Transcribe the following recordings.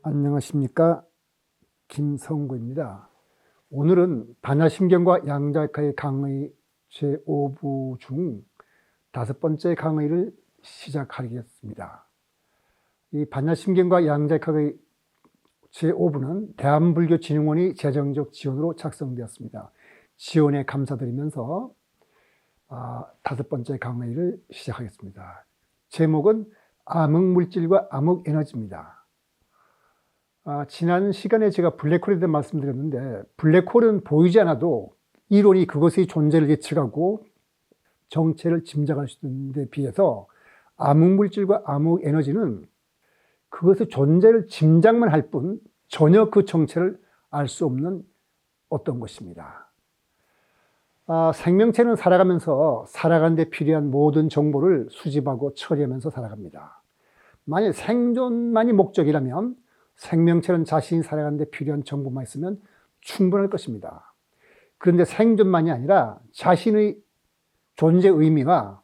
안녕하십니까, 김성구입니다. 오늘은 반야심경과 양자역학의 강의 제5부 중 5번째 강의를 시작하겠습니다. 이 반야심경과 양자역학의 제5부는 대한불교진흥원이 재정적 지원으로 작성되었습니다. 지원에 감사드리면서 5번째 강의를 시작하겠습니다. 제목은 암흑물질과 암흑에너지입니다. 지난 시간에 제가 블랙홀에 대해 말씀드렸는데, 블랙홀은 보이지 않아도 이론이 그것의 존재를 예측하고 정체를 짐작할 수 있는 데 비해서 암흑물질과 암흑에너지는 그것의 존재를 짐작만 할 뿐 전혀 그 정체를 알 수 없는 어떤 것입니다. 생명체는 살아가면서 살아가는 데 필요한 모든 정보를 수집하고 처리하면서 살아갑니다. 만약 생존만이 목적이라면 생명체는 자신이 살아가는 데 필요한 정보만 있으면 충분할 것입니다. 그런데 생존만이 아니라 자신의 존재 의미와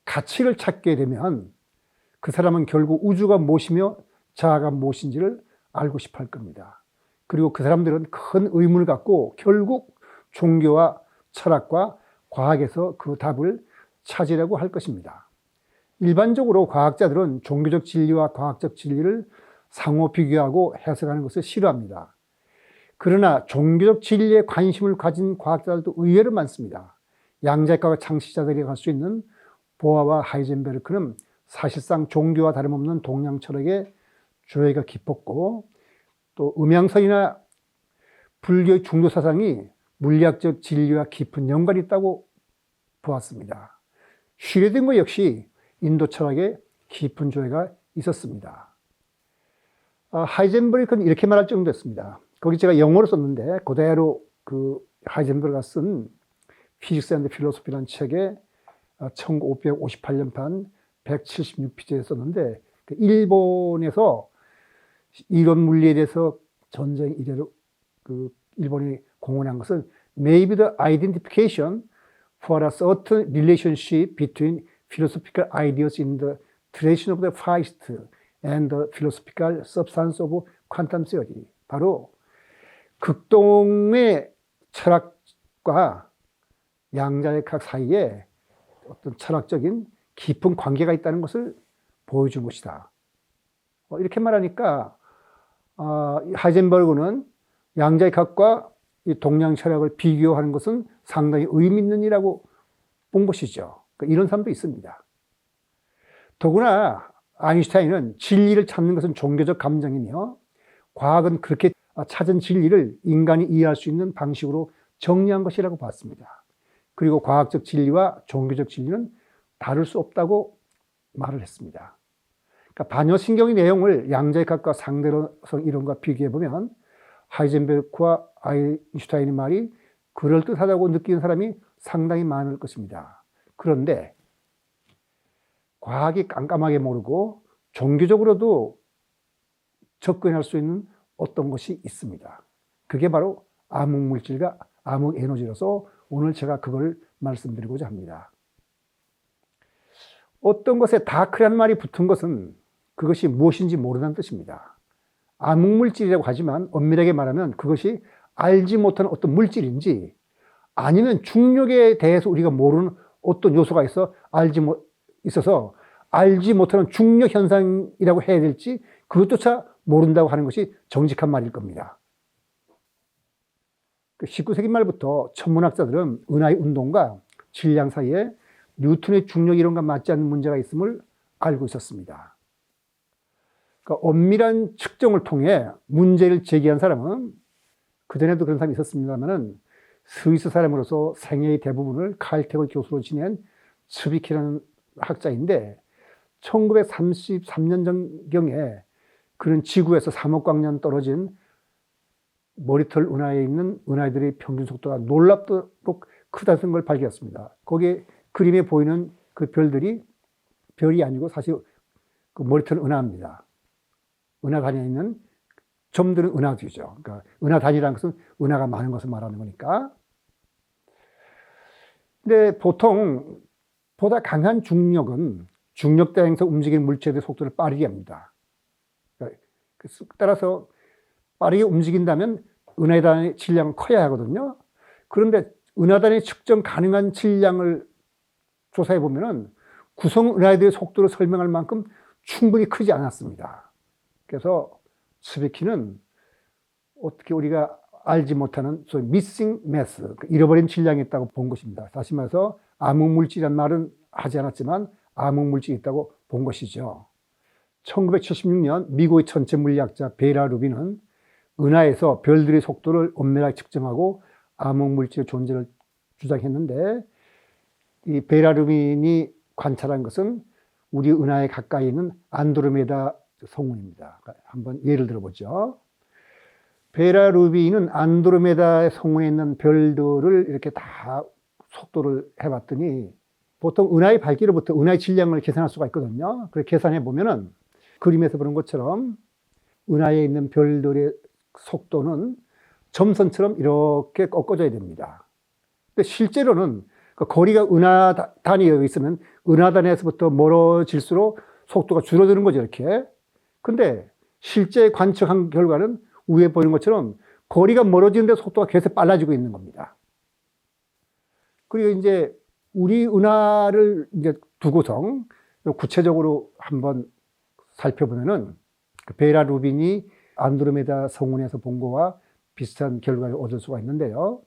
가치를 찾게 되면 그 사람은 결국 우주가 무엇이며 자아가 무엇인지를 알고 싶어 할 겁니다. 그리고 그 사람들은 큰 의문을 갖고 결국 종교와 철학과 과학에서 그 답을 찾으려고 할 것입니다. 일반적으로 과학자들은 종교적 진리와 과학적 진리를 상호 비교하고 해석하는 것을 싫어합니다. 그러나 종교적 진리에 관심을 가진 과학자들도 의외로 많습니다. 양자역학의 창시자들이 갈 수 있는 보아와 하이젠베르크는 사실상 종교와 다름없는 동양 철학의 조예가 깊었고, 또 음양설이나 불교의 중도 사상이 물리학적 진리와 깊은 연관이 있다고 보았습니다. 슈레딩거 역시 인도 철학에 깊은 조예가 있었습니다. 하이젠베르크는 이렇게 말할 정도였습니다. 거기 제가 영어로 썼는데 그대로 그 하이젠베르크가 쓴 피직스 앤드 필로소피라는 책에 1558년판 176페이지에 썼는데, 일본에서 이론 물리에 대해서 전쟁 이래로 그 일본이 공헌한 것은 maybe the identification for a certain relationship between philosophical ideas in the tradition of the Far East and the philosophical substance of quantum theory. 바로 극동의 철학과 양자역학 사이에 어떤 철학적인 깊은 관계가 있다는 것을 보여준 것이다. 이렇게 말하니까 하이젠버그는 양자역학과 이 동양 철학을 비교하는 것은 상당히 의미 있는 일이라고 본 것이죠. 이런 사람도 있습니다. 더구나 아인슈타인은 진리를 찾는 것은 종교적 감정이며 과학은 그렇게 찾은 진리를 인간이 이해할 수 있는 방식으로 정리한 것이라고 봤습니다. 그리고 과학적 진리와 종교적 진리는 다를 수 없다고 말을 했습니다. 그러니까 반여신경의 내용을 양자역학과 상대성 이론과 비교해보면 하이젠베르크와 아인슈타인의 말이 그럴듯하다고 느끼는 사람이 상당히 많을 것입니다. 그런데 과학이 깜깜하게 모르고 종교적으로도 접근할 수 있는 어떤 것이 있습니다. 그게 바로 암흑물질과 암흑에너지라서 오늘 제가 그걸 말씀드리고자 합니다. 어떤 것에 다크라는 말이 붙은 것은 그것이 무엇인지 모른다는 뜻입니다. 암흑물질이라고 하지만 엄밀하게 말하면 그것이 알지 못하는 어떤 물질인지, 아니면 중력에 대해서 우리가 모르는 어떤 요소가 있어서 알지 못하는 중력 현상이라고 해야 될지 그것조차 모른다고 하는 것이 정직한 말일 겁니다. 19세기 말부터 천문학자들은 은하의 운동과 질량 사이에 뉴턴의 중력 이론과 맞지 않는 문제가 있음을 알고 있었습니다. 그러니까 엄밀한 측정을 통해 문제를 제기한 사람은, 그전에도 그런 사람이 있었습니다만, 스위스 사람으로서 생애의 대부분을 칼텍을 교수로 지낸 츠비키라는 학자인데, 1933년경에 그는 지구에서 3억 광년 떨어진 머리털 은하에 있는 은하들의 평균 속도가 놀랍도록 크다는 걸 발견했습니다. 거기에 그림에 보이는 그 별들이 별이 아니고 사실 그 머리털 은하입니다. 은하 단위에 있는 점들은 은하들이죠. 그러니까 은하 단위라는 것은 은하가 많은 것을 말하는 거니까. 근데 보통 보다 강한 중력은 중력 대항에서 움직이는 물체들의 속도를 빠르게 합니다. 그러니까 따라서 빠르게 움직인다면 은하단의 질량은 커야 하거든요. 그런데 은하단의 측정 가능한 질량을 조사해 보면은 구성 은하들의 속도를 설명할 만큼 충분히 크지 않았습니다. 그래서 츠비키는 어떻게 우리가 알지 못하는 소위 missing mass, 잃어버린 질량이 있다고 본 것입니다. 다시 말해서 암흑물질이라는 말은 하지 않았지만 암흑물질이 있다고 본 것이죠. 1976년 미국의 천체 물리학자 베라 루빈은 은하에서 별들의 속도를 엄밀하게 측정하고 암흑물질의 존재를 주장했는데, 이 베라 루빈이 관찰한 것은 우리 은하에 가까이 있는 안드로메다 성운입니다. 한번 예를 들어보죠. 베라 루빈은 안드로메다 성운에 있는 별들을 이렇게 다 속도를 해봤더니, 보통 은하의 밝기로부터 은하의 질량을 계산할 수가 있거든요. 그래서 계산해 보면은 그림에서 보는 것처럼 은하에 있는 별들의 속도는 점선처럼 이렇게 꺾어져야 됩니다. 근데 실제로는 그 거리가 은하단이 여기 있으면 은하단에서부터 멀어질수록 속도가 줄어드는 거죠, 이렇게. 근데 실제 관측한 결과는 위에 보이는 것처럼 거리가 멀어지는데 속도가 계속 빨라지고 있는 겁니다. 그리고 이제 우리 은하를 이제 두고서 구체적으로 한번 살펴보면은 베라 루빈이 안드로메다 성운에서 본 거와 비슷한 결과를 얻을 수가 있는데요.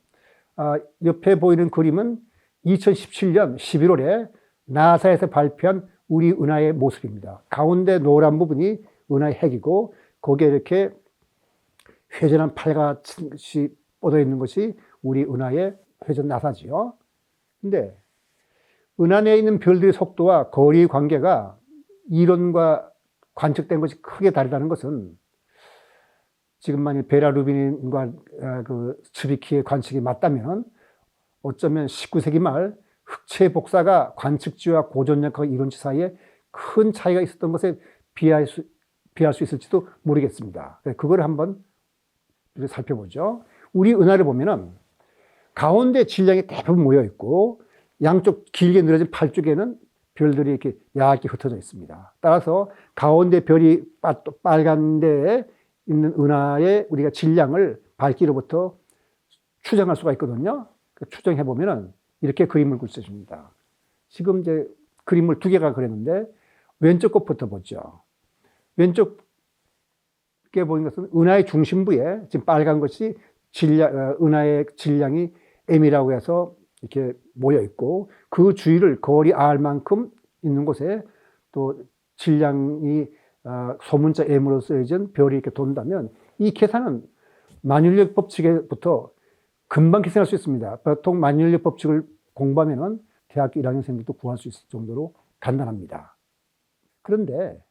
옆에 보이는 그림은 2017년 11월에 나사에서 발표한 우리 은하의 모습입니다. 가운데 노란 부분이 은하의 핵이고, 거기에 이렇게 회전한 팔같이 뻗어 있는 것이 우리 은하의 회전 나사지요. 근데 은하 내에 있는 별들의 속도와 거리의 관계가 이론과 관측된 것이 크게 다르다는 것은, 지금 만약 베라 루빈과 그 츠비키의 관측이 맞다면 어쩌면 19세기 말 흑체 복사가 관측지와 고전력과 이론치 사이에 큰 차이가 있었던 것에 비할 수 있을지도 모르겠습니다. 그걸 한번 살펴보죠. 우리 은하를 보면은 가운데 질량이 대부분 모여 있고, 양쪽 길게 늘어진 팔 쪽에는 별들이 이렇게 얇게 흩어져 있습니다. 따라서 가운데 별이 빨간 데에 있는 은하의 우리가 질량을 밝기로부터 추정할 수가 있거든요. 추정해 보면은 이렇게 그림을 그려줍니다. 지금 이제 그림을 두 개가 그렸는데, 왼쪽 것부터 보죠. 왼쪽에 보이는 것은 은하의 중심부에 지금 빨간 것이 은하의 질량이 M이라고 해서 이렇게 모여 있고, 그 주위를 거리 R만큼 있는 곳에 또 질량이 소문자 M으로 쓰여진 별이 이렇게 돈다면, 이 계산은 만율력 법칙에부터 금방 계산할 수 있습니다. 보통 만율력 법칙을 공부하면은 대학교 1학년생들도 구할 수 있을 정도로 간단합니다. 그런데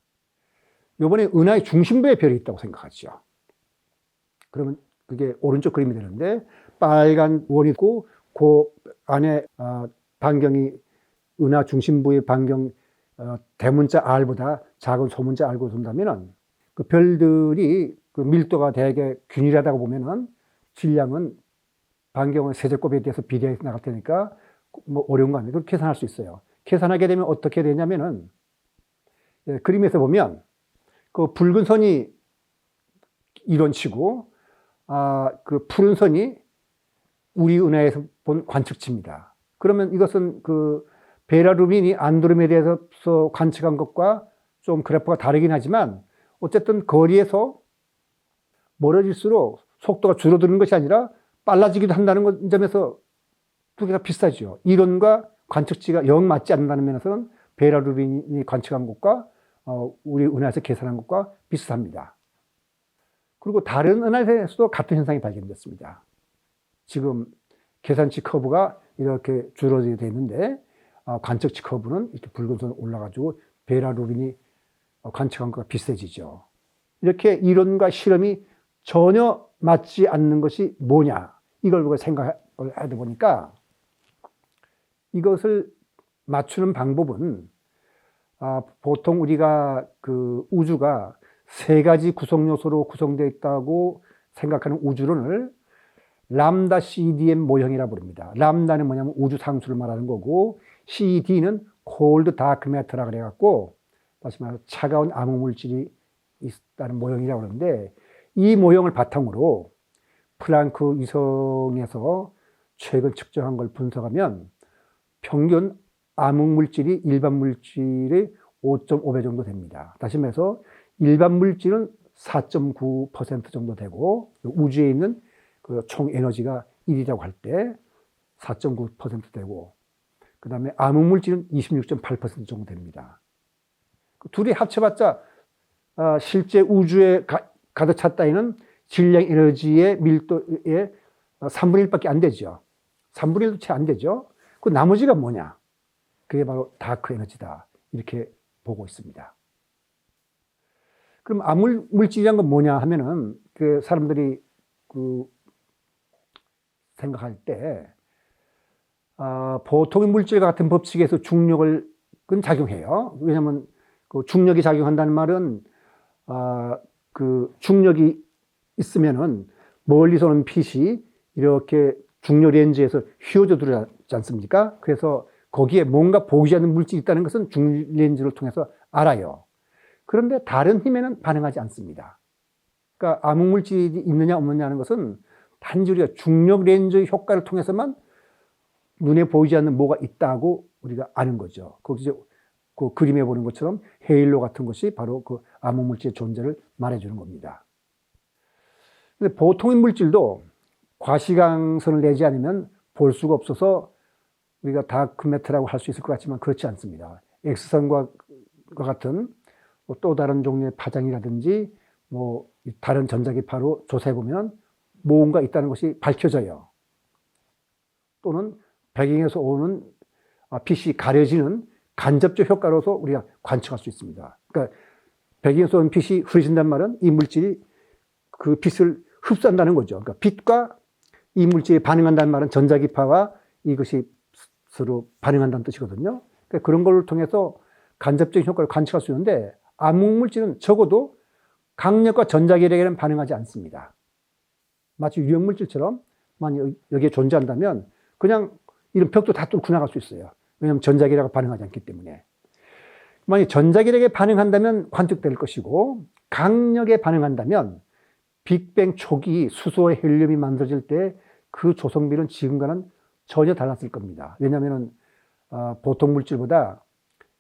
이번에 은하의 중심부에 별이 있다고 생각하죠. 그러면 그게 오른쪽 그림이 되는데, 빨간 원이 있고 그 안에 반경이 은하 중심부의 반경 대문자 R보다 작은 소문자 R로 본다면은 그 별들이 그 밀도가 되게 균일하다고 보면은 질량은 반경의 세제곱에 대해서 비례해서 나갈 테니까 뭐 어려운 거 아니에요. 계산할 수 있어요. 계산하게 되면 어떻게 되냐면은, 그림에서 보면 그 붉은 선이 이론치고 그 푸른 선이 우리 은하에서 본 관측치입니다. 그러면 이것은 그 베라 루빈이 안드로메다에서 관측한 것과 좀 그래프가 다르긴 하지만, 어쨌든 거리에서 멀어질수록 속도가 줄어드는 것이 아니라 빨라지기도 한다는 점에서 두 개가 비슷하죠. 이론과 관측치가 영 맞지 않는다는 면에서는 베라 루빈이 관측한 것과 우리 은하에서 계산한 것과 비슷합니다. 그리고 다른 은하에서도 같은 현상이 발견됐습니다. 지금 계산치 커브가 이렇게 줄어들게 되어 있는데, 관측치 커브는 이렇게 붉은 선 올라가지고 베라 루빈이 관측한 것과 비슷해지죠. 이렇게 이론과 실험이 전혀 맞지 않는 것이 뭐냐, 이걸 우리가 생각을 하다 보니까, 이것을 맞추는 방법은 보통 우리가 그 우주가 세 가지 구성 요소로 구성되어 있다고 생각하는 우주론을 람다 CDM 모형이라 부릅니다. 람다는 뭐냐면 우주 상수를 말하는 거고, CD는 콜드 다크 매터라 그래갖고 다시 말해서 차가운 암흑 물질이 있다는 모형이라고 그러는데, 이 모형을 바탕으로 플랑크 위성에서 최근 측정한 걸 분석하면 평균 암흑 물질이 일반 물질의 5.5배 정도 됩니다. 다시 말해서 일반 물질은 4.9% 정도 되고, 우주에 있는 그 총 에너지가 1이라고 할 때 4.9% 되고, 그 다음에 암흑 물질은 26.8% 정도 됩니다. 둘이 합쳐봤자 실제 우주에 가득 찼다에는 질량 에너지의 밀도의 3분의 1밖에 안 되죠. 3분의 1도 채 안 되죠. 그 나머지가 뭐냐? 그게 바로 다크 에너지다. 이렇게 보고 있습니다. 그럼 암흑 물질이란 건 뭐냐 하면은, 그 사람들이 그 생각할 때, 보통의 물질과 같은 법칙에서 중력은 작용해요. 왜냐하면 그 중력이 작용한다는 말은, 그 중력이 있으면은 멀리서 오는 빛이 이렇게 중력 렌즈에서 휘어져 들어오지 않습니까? 그래서 거기에 뭔가 보이지 않는 물질이 있다는 것은 중력 렌즈를 통해서 알아요. 그런데 다른 힘에는 반응하지 않습니다. 그러니까 암흑 물질이 있느냐 없느냐는 것은 단지 우리가 중력 렌즈의 효과를 통해서만 눈에 보이지 않는 뭐가 있다고 우리가 아는 거죠. 거기서 그 그림에 보는 것처럼 헤일로 같은 것이 바로 그 암흑 물질의 존재를 말해주는 겁니다. 근데 보통의 물질도 과시광선을 내지 않으면 볼 수가 없어서 우리가 다크매터라고 할 수 있을 것 같지만 그렇지 않습니다. X선과 같은 또 다른 종류의 파장이라든지 뭐 다른 전자기파로 조사해 보면 뭔가 있다는 것이 밝혀져요. 또는 배경에서 오는 빛이 가려지는 간접적 효과로서 우리가 관측할 수 있습니다. 그러니까 배경에서 오는 빛이 흐려진단 말은 이 물질이 그 빛을 흡수한다는 거죠. 그러니까 빛과 이 물질이 반응한다는 말은 전자기파와 이것이 서로 반응한다는 뜻이거든요. 그러니까 그런 걸 통해서 간접적인 효과를 관측할 수 있는데, 암흑 물질은 적어도 강력과 전자기력에는 반응하지 않습니다. 마치 유형물질처럼 만약 여기에 존재한다면 그냥 이런 벽도 다 뚫고 나갈 수 있어요. 왜냐하면 전자기력에 반응하지 않기 때문에. 만약 전자기력에 반응한다면 관측될 것이고, 강력에 반응한다면 빅뱅 초기 수소와 헬륨이 만들어질 때 그 조성비는 지금과는 전혀 달랐을 겁니다. 왜냐하면 보통 물질보다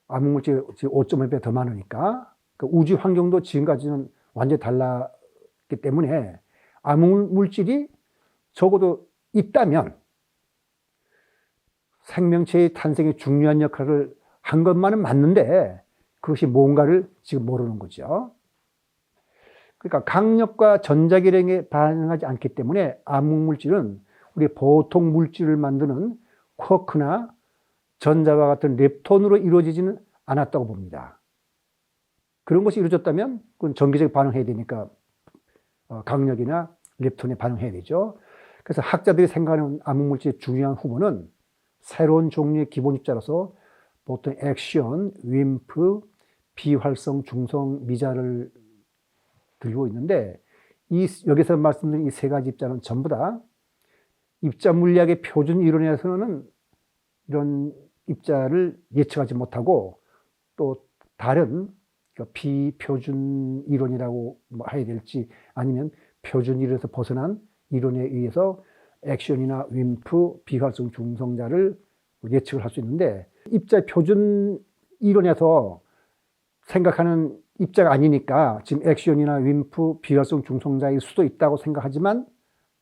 암흑 물질이 5.5배 더 많으니까, 그러니까 우주 환경도 지금까지는 완전히 달랐기 때문에 암흑 물질이 적어도 있다면 생명체의 탄생에 중요한 역할을 한 것만은 맞는데, 그것이 뭔가를 지금 모르는 거죠. 그러니까 강력과 전자기력에 반응하지 않기 때문에 암흑 물질은 우리 보통 물질을 만드는 쿼크나 전자와 같은 렙톤으로 이루어지지는 않았다고 봅니다. 그런 것이 이루어졌다면 그건 전기적인 반응해야 되니까 강력이나 렙톤에 반응해야 되죠. 그래서 학자들이 생각하는 암흑 물질의 중요한 후보는 새로운 종류의 기본 입자로서 보통 액시온, 윈프, 비활성 중성 미자를 들고 있는데, 여기서 말씀드린 이 세 가지 입자는 전부 다 입자 물리학의 표준 이론에서는 이런 입자를 예측하지 못하고, 또 다른 비표준 이론이라고 해야 될지 아니면 표준 이론에서 벗어난 이론에 의해서 액션이나 윈프, 비활성 중성자를 예측을 할 수 있는데, 입자 표준 이론에서 생각하는 입자가 아니니까 지금 액션이나 윈프, 비활성 중성자일 수도 있다고 생각하지만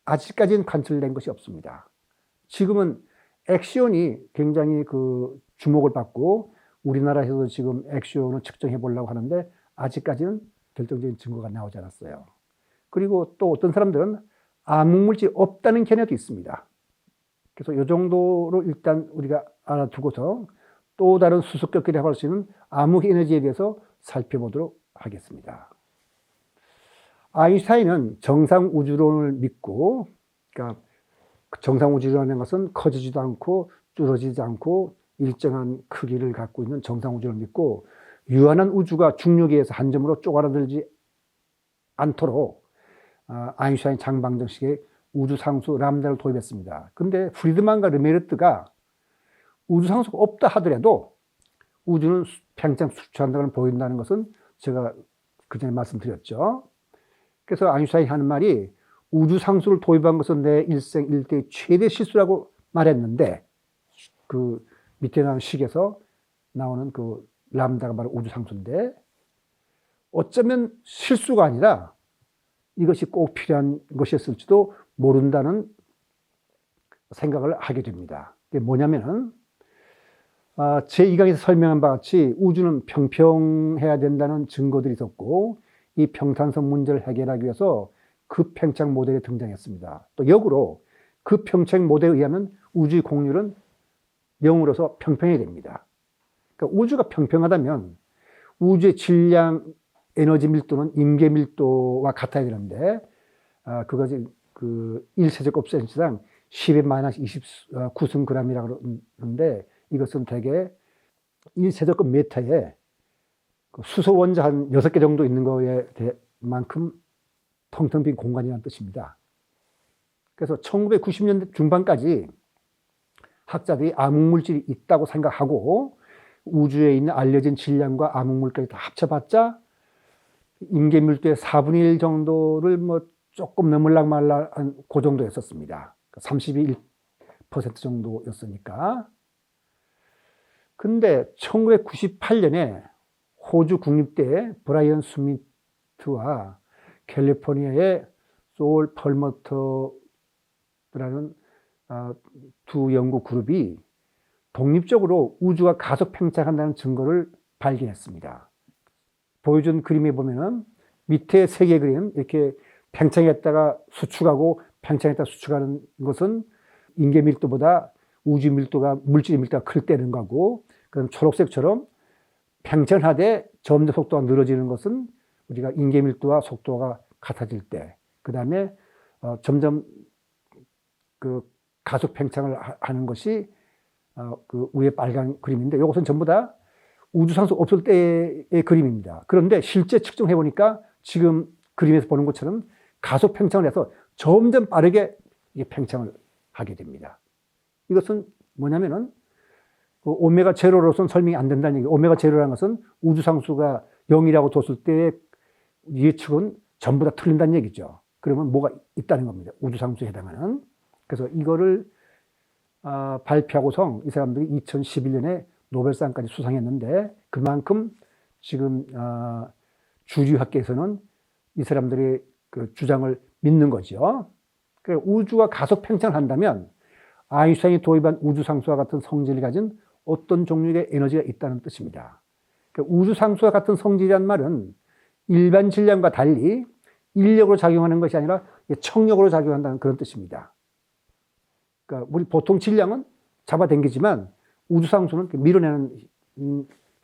아직까지는 관철된 것이 없습니다. 지금은 액션이 굉장히 그 주목을 받고 우리나라에서도 지금 액션을 측정해 보려고 하는데 아직까지는 결정적인 증거가 나오지 않았어요. 그리고 또 어떤 사람들은 암흑물질이 없다는 견해도 있습니다. 그래서 이 정도로 일단 우리가 알아두고서 또 다른 수수께끼를 해볼 수 있는 암흑 에너지에 대해서 살펴보도록 하겠습니다. 아인슈타인은 정상우주론을 믿고, 그러니까 정상우주론이라는 것은 커지지도 않고 줄어지지 않고 일정한 크기를 갖고 있는 정상우주를 믿고, 유한한 우주가 중력에 의해서 한 점으로 쪼그라들지 않도록 아인슈타인 장방정식의 우주상수 람다를 도입했습니다. 근데 프리드만과 르메르트가 우주상수가 없다 하더라도 우주는 팽창 수축한다는 걸 보인다는 것은 제가 그전에 말씀드렸죠. 그래서 아인슈타인이 하는 말이 우주 상수를 도입한 것은 내 일생 일대의 최대 실수라고 말했는데, 그 밑에 나오는 식에서 나오는 그 람다가 바로 우주 상수인데, 어쩌면 실수가 아니라 이것이 꼭 필요한 것이었을지도 모른다는 생각을 하게 됩니다. 그게 뭐냐면은, 제2강에서 설명한 바와 같이 우주는 평평해야 된다는 증거들이 있었고, 이 평탄성 문제를 해결하기 위해서 급팽창 모델이 등장했습니다. 또 역으로 급팽창 모델에 의하면 우주의 공률은 0으로서 평평해야 됩니다. 그러니까 우주가 평평하다면 우주의 질량, 에너지 밀도는 임계 밀도와 같아야 되는데, 그것이 그 1세제곱센치당 10-29승g이라고 그러는데, 이것은 대개 1세제곱미터에 수소 원자 한 6개 정도 있는 거에 만큼 텅텅 빈 공간이라는 뜻입니다. 그래서 1990년대 중반까지 학자들이 암흑물질이 있다고 생각하고, 우주에 있는 알려진 질량과 암흑물까지 다 합쳐봤자 임계 밀도의 4분의 1 정도를 뭐 조금 넘을락 말락한 그 정도였었습니다. 31% 정도였으니까. 근데 1998년에 호주 국립대 브라이언 스미트와 캘리포니아의 소울 펄머터라는 두 연구 그룹이 독립적으로 우주가 가속 팽창한다는 증거를 발견했습니다. 보여준 그림에 보면은 밑에 세 개의 그림, 이렇게 팽창했다가 수축하고 팽창했다가 수축하는 것은 임계 밀도보다 우주 밀도가, 물질의 밀도가 클 때는 거고, 그럼 초록색처럼 팽창하되 점점 속도가 늘어지는 것은 우리가 임계 밀도와 속도가 같아질 때, 그 다음에 점점 그 가속 팽창을 하는 것이 그 위에 빨간 그림인데, 이것은 전부 다 우주상수 없을 때의 그림입니다. 그런데 실제 측정해 보니까 지금 그림에서 보는 것처럼 가속 팽창을 해서 점점 빠르게 팽창을 하게 됩니다. 이것은 뭐냐면은 그 오메가 제로로서는 설명이 안 된다는 얘기예요. 오메가 제로라는 것은 우주상수가 0이라고 뒀을 때의 예측은 전부 다 틀린다는 얘기죠. 그러면 뭐가 있다는 겁니다. 우주상수에 해당하는. 그래서 이거를 발표하고서 이 사람들이 2011년에 노벨상까지 수상했는데, 그만큼 지금 주류학계에서는 이 사람들의 그 주장을 믿는 거죠. 그러니까 우주가 가속 팽창을 한다면 아인슈타인이 도입한 우주상수와 같은 성질을 가진 어떤 종류의 에너지가 있다는 뜻입니다. 그러니까 우주상수와 같은 성질이란 말은 일반 질량과 달리 인력으로 작용하는 것이 아니라 청력으로 작용한다는 그런 뜻입니다. 그러니까 우리 보통 질량은 잡아당기지만 우주상수는 밀어내는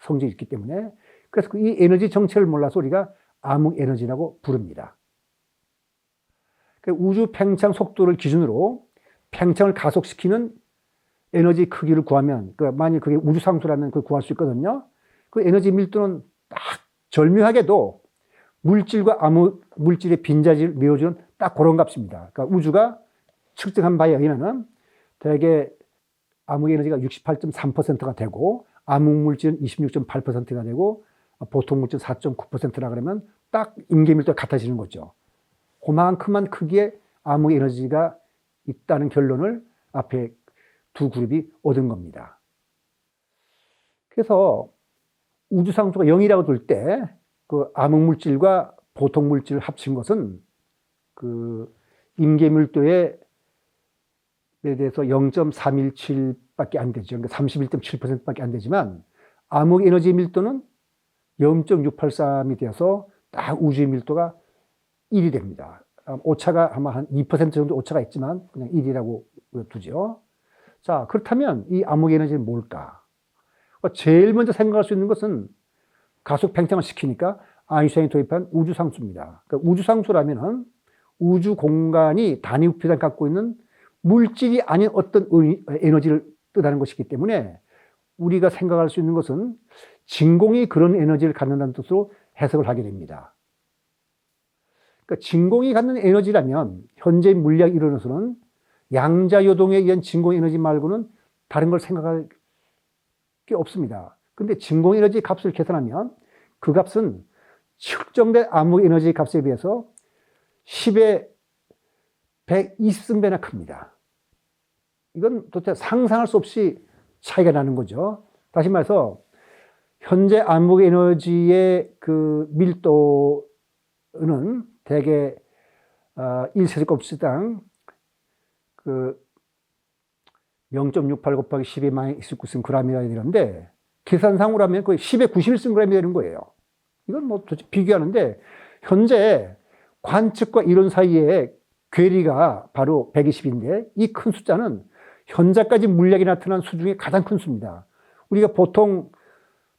성질이 있기 때문에, 그래서 이 에너지 정체를 몰라서 우리가 암흑에너지라고 부릅니다. 그러니까 우주 팽창 속도를 기준으로 팽창을 가속시키는 에너지 크기를 구하면, 그러니까 만약 그게 우주상수라면 그걸 구할 수 있거든요. 그 에너지 밀도는 딱 절묘하게도 물질과 암흑물질의 빈자리를 메워주는 딱 그런 값입니다. 그러니까 우주가 측정한 바에 의하면 대개 암흑에너지가 68.3%가 되고, 암흑물질은 26.8%가 되고, 보통물질은 4.9%라 그러면 딱 임계밀도가 같아지는 거죠. 그만큼만 크기의 암흑에너지가 있다는 결론을 앞에 두 그룹이 얻은 겁니다. 그래서 우주상수가 0이라고 둘 때 그 암흑물질과 보통물질을 합친 것은 그 임계밀도에 대해서 0.317밖에 안 되죠. 그러니까 31.7%밖에 안 되지만, 암흑 에너지 밀도는 0.683이 되어서 딱 우주의 밀도가 1이 됩니다. 오차가 아마 한 2% 정도 오차가 있지만 그냥 1이라고 두죠. 자, 그렇다면 이 암흑 에너지는 뭘까? 제일 먼저 생각할 수 있는 것은 가속 팽창을 시키니까 아인슈타인이 도입한 우주상수입니다. 그러니까 우주상수라면은 우주 공간이 단위 부피를 갖고 있는 물질이 아닌 어떤 에너지를 뜻하는 것이기 때문에, 우리가 생각할 수 있는 것은 진공이 그런 에너지를 갖는다는 뜻으로 해석을 하게 됩니다. 그러니까 진공이 갖는 에너지라면 현재 물리학 이론에서는 양자요동에 의한 진공 에너지 말고는 다른 걸 생각할 게 없습니다. 근데 진공 에너지 값을 계산하면 그 값은 측정된 암흑 에너지 값에 비해서 10의 120승배나 큽니다. 이건 도대체 상상할 수 없이 차이가 나는 거죠. 다시 말해서 현재 암흑 에너지의 그 밀도는 대개 1세제곱미터당 그 0.68 곱하기 10의 29승 g이라 되는데 계산상으로 하면 거의 10의 91승 g이 되는 거예요. 이건 뭐 도대체 비교하는데 현재 관측과 이론 사이에 괴리가 바로 120인데 이 큰 숫자는 현재까지 물리학에 나타난 수 중에 가장 큰 수입니다. 우리가 보통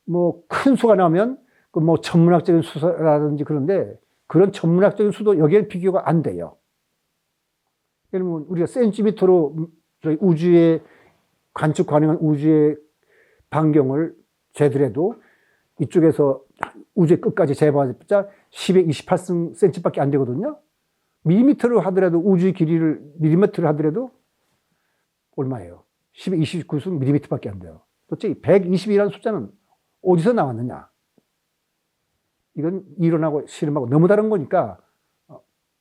뭐 큰 수가 나오면 그 뭐 천문학적인 수라든지 그런데 그런 천문학적인 수도 여기에 비교가 안 돼요. 예를 들면 우리가 센티미터로 우주의 관측 가능한 우주의 반경을 재더라도 이쪽에서 우주의 끝까지 재봐봤자 10의 28승 센티밖에 안 되거든요. 밀리미터로 하더라도 우주의 길이를 밀리미터로 하더라도 얼마예요? 10의 29승 밀리미터밖에 안 돼요. 도대체 120이라는 숫자는 어디서 나왔느냐? 이건 이론하고 실험하고 너무 다른 거니까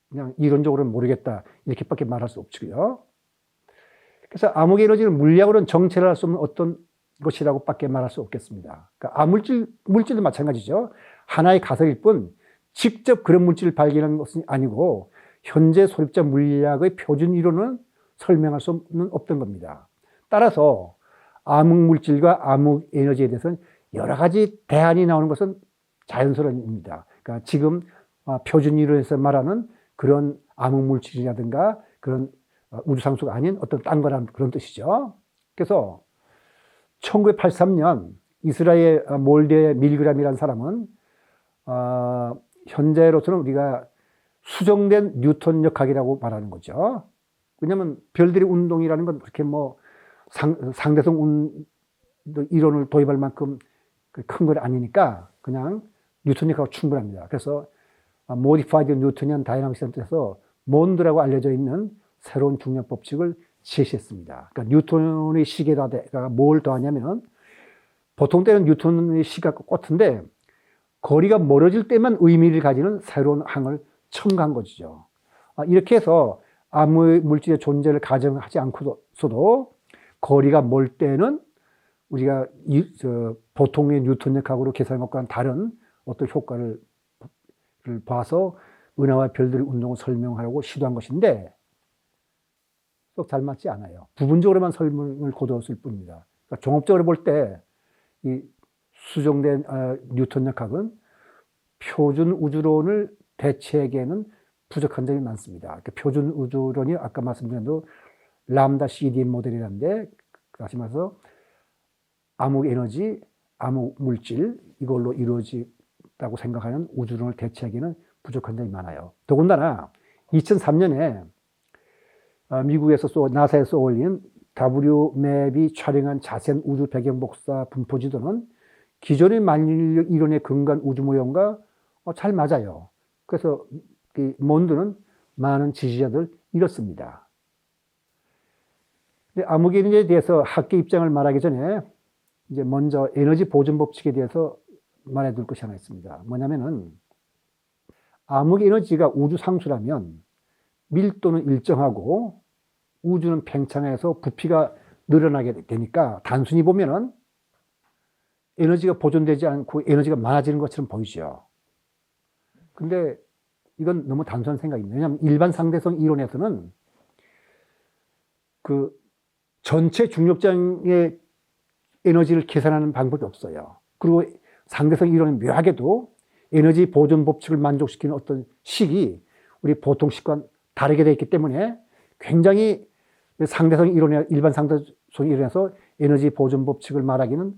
그냥 이론적으로는 모르겠다 이렇게밖에 말할 수 없고요. 그래서 암흑 에너지는 물리학으로는 정체를 할 수 없는 어떤 것이라고 밖에 말할 수 없겠습니다. 그러니까 물질도 마찬가지죠. 하나의 가설일 뿐 직접 그런 물질을 발견한 것은 아니고 현재 소립자 물리학의 표준 이론은 설명할 수 없던 겁니다. 따라서 암흑 물질과 암흑 에너지에 대해서는 여러 가지 대안이 나오는 것은 자연스러운 일입니다. 그러니까 지금 표준 이론에서 말하는 그런 암흑 물질이라든가 그런 우주상수가 아닌 어떤 딴 거라는 그런 뜻이죠. 그래서 1983년 이스라엘 몰데 밀그람이라는 사람은 현재로서는 우리가 수정된 뉴턴 역학이라고 말하는 거죠. 왜냐하면 별들의 운동이라는 건 그렇게 뭐 상대성 이론을 도입할 만큼 큰 건 아니니까 그냥 뉴턴 역학은 충분합니다. 그래서 Modified Newtonian Dynamics 에서 몬드라고 알려져 있는 새로운 중력 법칙을 제시했습니다. 그러니까 뉴턴의 시계가 뭘 더하냐면은 보통 때는 뉴턴의 시계가 똑같은데 거리가 멀어질 때만 의미를 가지는 새로운 항을 첨가한 것이죠. 이렇게 해서 암흑 물질의 존재를 가정하지 않고서도 거리가 멀 때는 우리가 보통의 뉴턴 역학으로 계산한 것과는 다른 어떤 효과를 봐서 은하와 별들의 운동을 설명하려고 시도한 것인데 썩 잘 맞지 않아요. 부분적으로만 설명을 거두었을 뿐입니다. 그러니까 종합적으로 볼 때 이 수정된 뉴턴 역학은 표준 우주론을 대체하기에는 부족한 점이 많습니다. 그러니까 표준 우주론이 아까 말씀드린 대로 람다 CDM 모델이라는데 다시 말해서 암흑 에너지, 암흑 물질 이걸로 이루어지다고 생각하는 우주론을 대체하기에는 부족한 점이 많아요. 더군다나 2003년에 미국에서 나사에서 올린 WMAP이 촬영한 자세한 우주 배경 복사 분포 지도는 기존의 만인력 이론에 근거한 우주 모형과 잘 맞아요. 그래서 몬드는 많은 지지자들 잃었습니다. 암흑 에너지에 대해서 학계 입장을 말하기 전에 이제 먼저 에너지 보존 법칙에 대해서 말해둘 것이 하나 있습니다. 뭐냐면은 암흑 에너지가 우주 상수라면 밀도는 일정하고 우주는 팽창해서 부피가 늘어나게 되니까 단순히 보면은 에너지가 보존되지 않고 에너지가 많아지는 것처럼 보이죠. 근데 이건 너무 단순한 생각입니다. 왜냐하면 일반 상대성 이론에서는 그 전체 중력장의 에너지를 계산하는 방법이 없어요. 그리고 상대성 이론은 묘하게도 에너지 보존 법칙을 만족시키는 어떤 식이 우리 보통 식과 다르게 되어 있기 때문에 굉장히 상대성 이론에 일반 상대성 이론에서 에너지 보존 법칙을 말하기는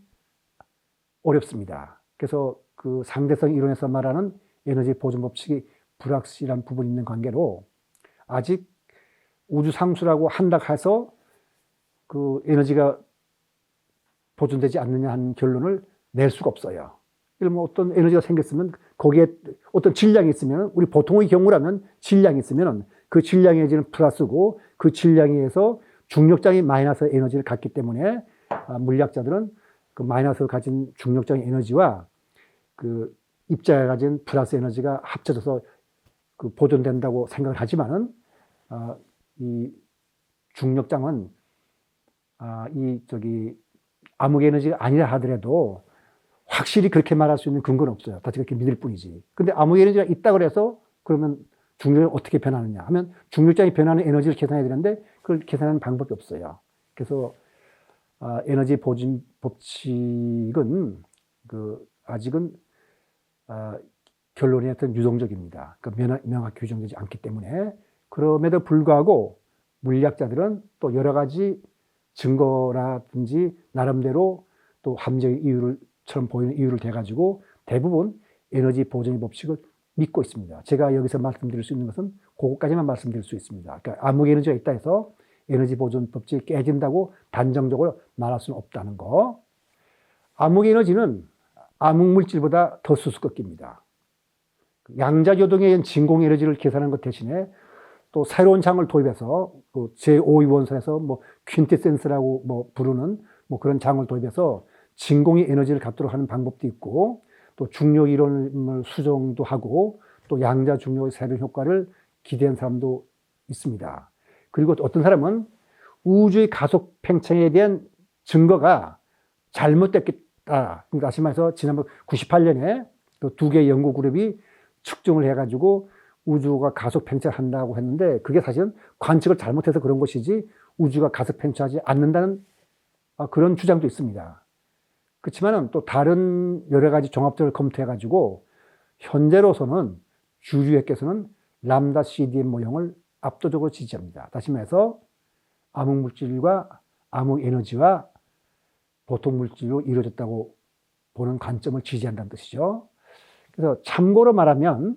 어렵습니다. 그래서 그 상대성 이론에서 말하는 에너지 보존 법칙이 불확실한 부분이 있는 관계로 아직 우주 상수라고 한다 해서 그 에너지가 보존되지 않느냐 하는 결론을 낼 수가 없어요. 예를 들면 어떤 에너지가 생겼으면 거기에 어떤 질량이 있으면 우리 보통의 경우라면 질량이 있으면 그 질량의 에너지는 플러스고 그 질량에 의해서 중력장이 마이너스 에너지를 갖기 때문에 물리학자들은 그 마이너스를 가진 중력적인 에너지와 그 입자가 가진 플러스 에너지가 합쳐져서 그 보존된다고 생각을 하지만은 이 중력장은 암흑 에너지가 아니라 하더라도 확실히 그렇게 말할 수 있는 근거는 없어요. 다시 그렇게 믿을 뿐이지. 근데 암흑 에너지가 있다 그래서 그러면 중력이 어떻게 변하느냐 하면 중력장이 변하는 에너지를 계산해야 되는데 그걸 계산하는 방법이 없어요. 그래서 에너지 보존 법칙은 아직은 결론이 하여튼 유동적입니다. 그러니까 명확히 규정되지 않기 때문에 그럼에도 불구하고 물리학자들은 또 여러 가지 증거라든지 나름대로 또 함정의 이유처럼 보이는 이유를 대가지고 대부분 에너지 보존의 법칙을 믿고 있습니다. 제가 여기서 말씀드릴 수 있는 것은 그것까지만 말씀드릴 수 있습니다. 그러니까 암흑 에너지가 있다 해서 에너지 보존 법칙이 깨진다고 단정적으로 말할 수는 없다는 거. 암흑 에너지는 암흑 물질보다 더 수수께끼입니다. 양자교동에 의한 진공 에너지를 계산하는 것 대신에 또 새로운 장을 도입해서 제5위 원선에서 퀸테센스라고 부르는 그런 장을 도입해서 진공의 에너지를 갖도록 하는 방법도 있고 또 중력 이론을 수정도 하고 또 양자 중력의 새로운 효과를 기대한 사람도 있습니다. 그리고 어떤 사람은 우주의 가속 팽창에 대한 증거가 잘못됐겠다. 다시 말해서 지난번 98년에 두 개의 연구 그룹이 측정을 해가지고 우주가 가속 팽창한다고 했는데 그게 사실은 관측을 잘못해서 그런 것이지 우주가 가속 팽창하지 않는다는 그런 주장도 있습니다. 그렇지만은 또 다른 여러 가지 종합적으로 검토해가지고 현재로서는 주류회께서는 람다 CDM 모형을 압도적으로 지지합니다. 다시 말해서 암흑 물질과 암흑 에너지와 보통 물질로 이루어졌다고 보는 관점을 지지한다는 뜻이죠. 그래서 참고로 말하면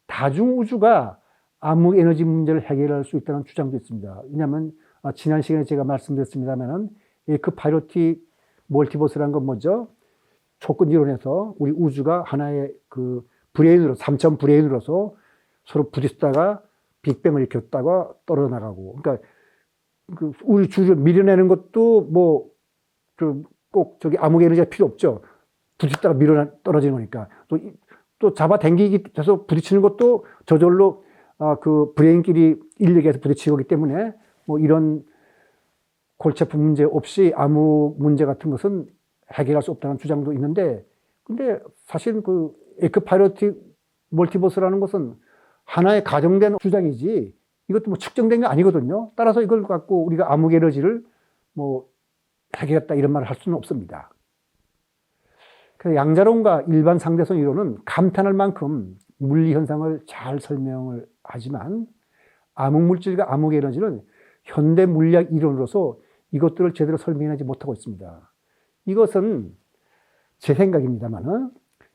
다중우주가 암흑 에너지 문제를 해결할 수 있다는 주장도 있습니다. 왜냐하면 지난 시간에 제가 말씀드렸습니다만은 에크파이로틱 멀티버스라는 건 뭐죠? 초권 이론에서 우리 우주가 하나의 브레인으로, 3천 브레인으로서 서로 부딪히다가 빅뱅을 일으켰다가 떨어져 나가고. 그러니까 우리 주를 밀어내는 것도 꼭 암흑 에너지가 필요 없죠. 부딪히다가 떨어지는 거니까. 또 잡아당기기 해서 부딪히는 것도 저절로 브레인끼리 인력에서 부딪히기 때문에 이런 골치 아픈 문제 없이 암흑 문제 같은 것은 해결할 수 없다는 주장도 있는데, 근데 사실 에크파이로틱 멀티버스라는 것은 하나의 가정된 주장이지 이것도 측정된 게 아니거든요. 따라서 이걸 갖고 우리가 암흑 에너지를 해결했다 이런 말을 할 수는 없습니다. 그래서 양자론과 일반 상대성 이론은 감탄할 만큼 물리 현상을 잘 설명을 하지만 암흑 물질과 암흑 에너지는 현대 물리학 이론으로서 이것들을 제대로 설명하지 못하고 있습니다. 이것은 제 생각입니다만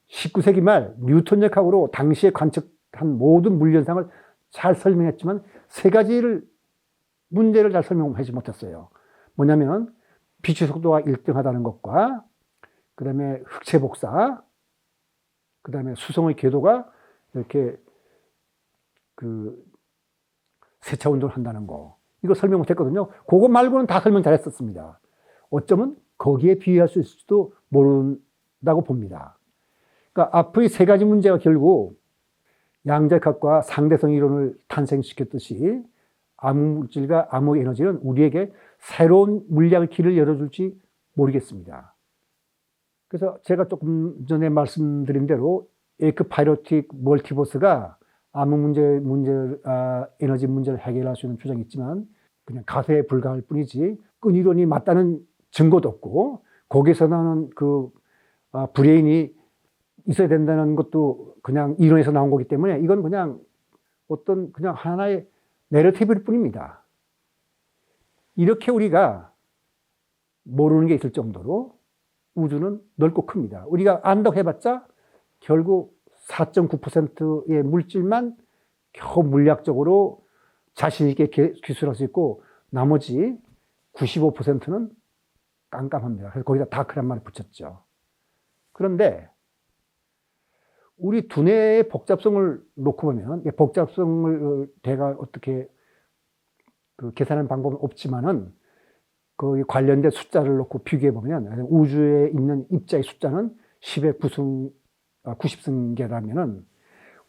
19세기 말 뉴턴력학으로 당시에 관측한 모든 물리 현상을 잘 설명했지만 세 가지를 문제를 잘 설명하지 못했어요. 뭐냐면 빛의 속도가 일정하다는 것과 그 다음에 흑체 복사, 그 다음에 수성의 궤도가 이렇게 세차 운동을 한다는 거. 이거 설명 못 했거든요. 그거 말고는 다 설명 잘했었습니다. 어쩌면 거기에 비유할 수 있을지도 모른다고 봅니다. 그러니까 앞의 세 가지 문제가 결국 양자역학과 상대성 이론을 탄생시켰듯이 암흑 물질과 암흑 에너지는 우리에게 새로운 물리학의 길을 열어줄지 모르겠습니다. 그래서 제가 조금 전에 말씀드린 대로 에크파이로틱 멀티버스가 암흑 에너지 문제를 해결할 수 있는 주장이 있지만 그냥 가설에 불과할 뿐이지 끈이론이 맞다는 증거도 없고 거기서 나오는 브레인이 있어야 된다는 것도 그냥 이론에서 나온 거기 때문에 이건 그냥 그냥 하나의 내러티브일 뿐입니다. 이렇게 우리가 모르는 게 있을 정도로 우주는 넓고 큽니다. 우리가 안다고 해봤자 결국 4.9%의 물질만 겨우 물리학적으로 자신 있게 기술할 수 있고 나머지 95%는 깜깜합니다. 그래서 거기다 다크란 말을 붙였죠. 그런데 우리 두뇌의 복잡성을 놓고 보면 복잡성을 내가 어떻게 계산하는 방법은 없지만은 그 관련된 숫자를 놓고 비교해 보면 우주에 있는 입자의 숫자는 10의 90승계라면은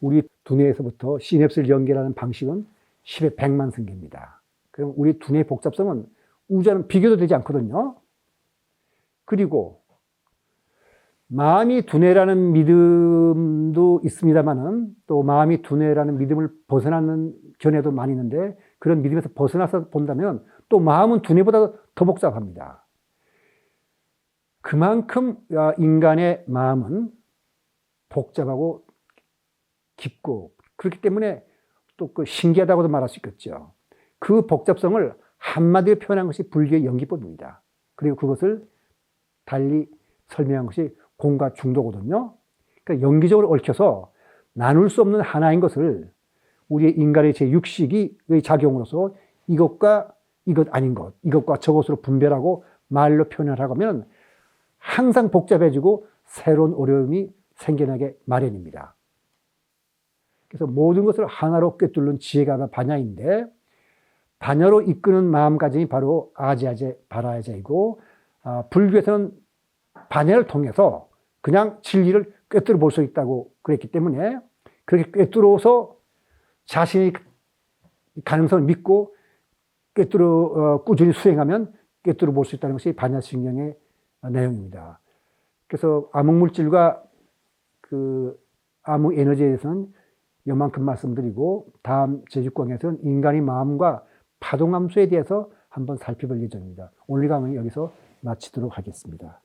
우리 두뇌에서부터 시냅스를 연결하는 방식은 10의 100만 승계입니다. 그럼 우리 두뇌의 복잡성은 우주와는 비교도 되지 않거든요. 그리고 마음이 두뇌라는 믿음도 있습니다만은 또 마음이 두뇌라는 믿음을 벗어나는 견해도 많이 있는데 그런 믿음에서 벗어나서 본다면 또 마음은 두뇌보다 더 복잡합니다. 그만큼 인간의 마음은 복잡하고 깊고 그렇기 때문에 또 그 신기하다고도 말할 수 있겠죠. 그 복잡성을 한마디로 표현한 것이 불교의 연기법입니다. 그리고 그것을 달리 설명한 것이 공과 중도거든요. 그러니까 연기적으로 얽혀서 나눌 수 없는 하나인 것을 우리의 인간의 제6식의 작용으로서 이것과 이것 아닌 것, 이것과 저것으로 분별하고 말로 표현을 하면 항상 복잡해지고 새로운 어려움이 생겨나게 마련입니다. 그래서 모든 것을 하나로 꿰뚫는 지혜가 반야인데 반야로 이끄는 마음가짐이 바로 아지아제 바라야제이고 불교에서는 반야를 통해서 그냥 진리를 꿰뚫어 볼 수 있다고 그랬기 때문에 그렇게 꿰뚫어서 자신의 가능성을 믿고 꿰뚫어 꾸준히 수행하면 꿰뚫어 볼 수 있다는 것이 반야신경의 내용입니다. 그래서 암흑물질과 그 암흑에너지에 대해서는 이만큼 말씀드리고 다음 제6강에서는 인간의 마음과 파동함수에 대해서 한번 살펴볼 예정입니다. 오늘 강의는 여기서 마치도록 하겠습니다.